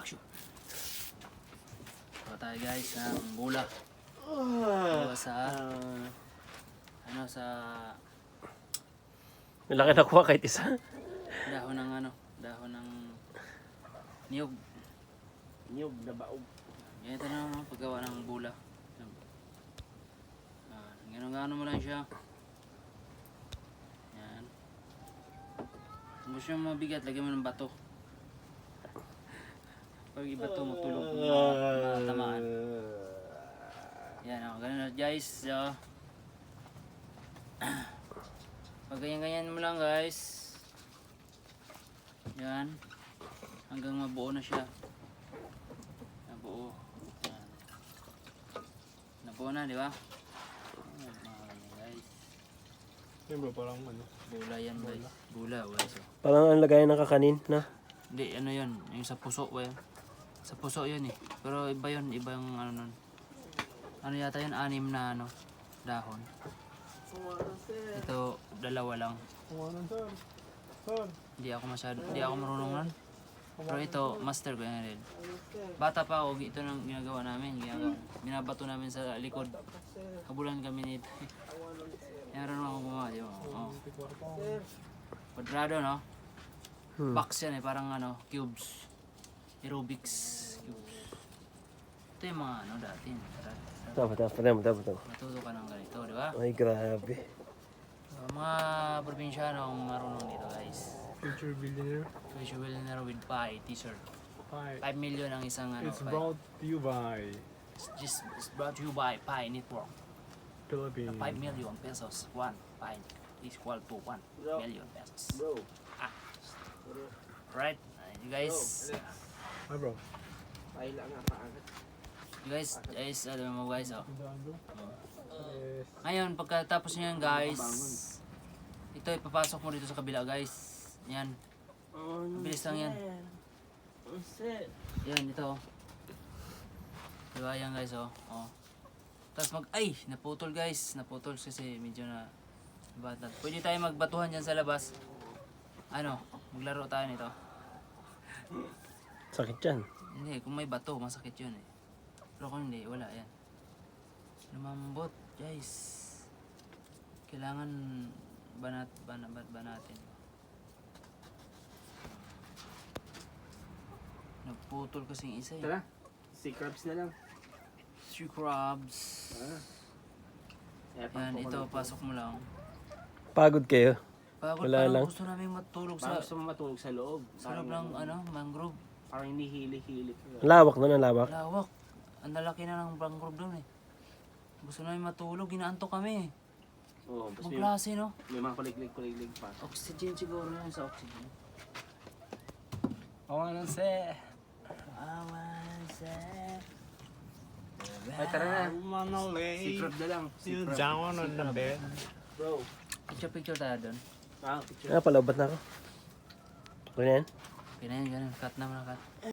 Action! So tayo guys ng bula. Bula sa ano sa Malaki nakuha kahit isa. dahon ng ano, dahon ng niyog. Niyog na baog. Ganito na ang paggawa ng bula. Gano'n mo lang siya. Yan. Kung gusto mo mabigat, lagyan mo ng bato. Pag ibato mo, tulog matamaan. Yan o, ganun na guys. So, pag ganyan-ganyan mo lang guys. Yan. Hanggang mabuo na siya. Nabuo. Yan. Nabuo na, di ba? Guys. Yan bro, parang ano. Bula yan guys. Bula guys. Oh. Parang ang lagayan ng kakanin na. Hindi, ano yun. Yung sa puso ba yun? Sa puso yun eh. Pero iba yun. Iba yung ano nun. Ano yata yun? 6 na ano. Dahon. Ito, 2 lang. Hindi ako marunong nun. Pero ito, master ko yan rin. Bata pa ako, ito nang ginagawa namin. Binabato namin sa likod. Kabulan kami nito. Yan rin ako gumawa, di ba? Oh. Quadrado, no? Box yan eh, parang ano, cubes. Aerobics cubes. Ito yung mga ano dati. Tama. Matuto ka ng ganito, di ba? Ay, grabe. Mga probinsyano ang marunong dito, guys. Future billionaire. Future Billionaire with Pie t-shirt. 5 Pie. million ang isang ano. It's Pie. brought to you by It's brought to you by Pie Network. Philippines. 5 million pesos. 1 pie is equal to 1 million pesos. Bro. Right? You guys, Hi bro. alam mo guys, oh. Yes. Ngayon, pagkatapos niyan guys, ito ipapasok mo dito sa kabila guys. Yan. Bilis lang yan. Yan, ito. Diba yan guys, oh. Tapos ay, naputol guys. Naputol kasi medyo na batat. Pwede tayo magbatuhan dyan sa labas. Ano, maglaro tayo nito. Sakit yan. Hindi, kung may bato, masakit yun eh. Pero kung hindi, wala yan. Lumambot, guys. Kailangan banatin. Nagputol kasing isa eh. Tara. Si Crabs na lang. Si crabs. Yan, ito, pasok mo lang. Pagod kayo. Pagod Wala pa lang. gusto namin matulog Parang sa gusto mo matulog sa loob. loob ng ano, mangrove. Parang hinihili-hili. Lawak na, lawak. Lawak. Ang lalaki na ng mangrove doon eh. Gusto namin matulog, ginaantok kami eh. Oo, tapos Ang klase no? may mga kuliglig pa. Oxygen siguro yun sa oxygen. Oo nga lang, se. Ay, tara na. Si Crab na lang. Si Crab. Down on the bed. Bro. Picture tayo doon. Ah, picture. Palaubat na ako. Okay na yan? Ganyan, cut naman ang cut.